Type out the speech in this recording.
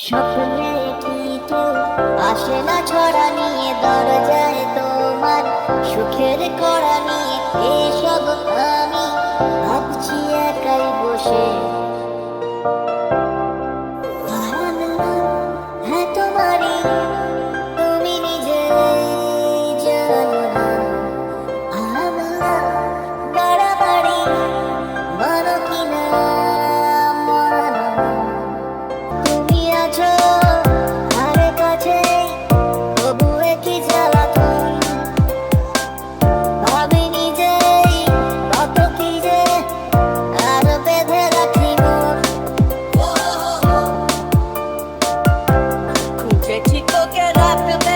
স্বপ্নে কি কেউ আসে না ছড়া নিয়ে দরজায় তোমার সুখের কড়া নিয়ে এসব আমি ভাবছি একাই বসে। হ্যাঁ তোমারই, তুমি নিজে জানো না আমরা বাড়াবাড়ি মানো কিনা মানো না। তুমি আছো ধারে কাছে, তবু একই জ্বালাতন। ভাবিনি যে কত কি যে আর বেঁধে রাখি মন। খুঁজেছি তোকে রাখতে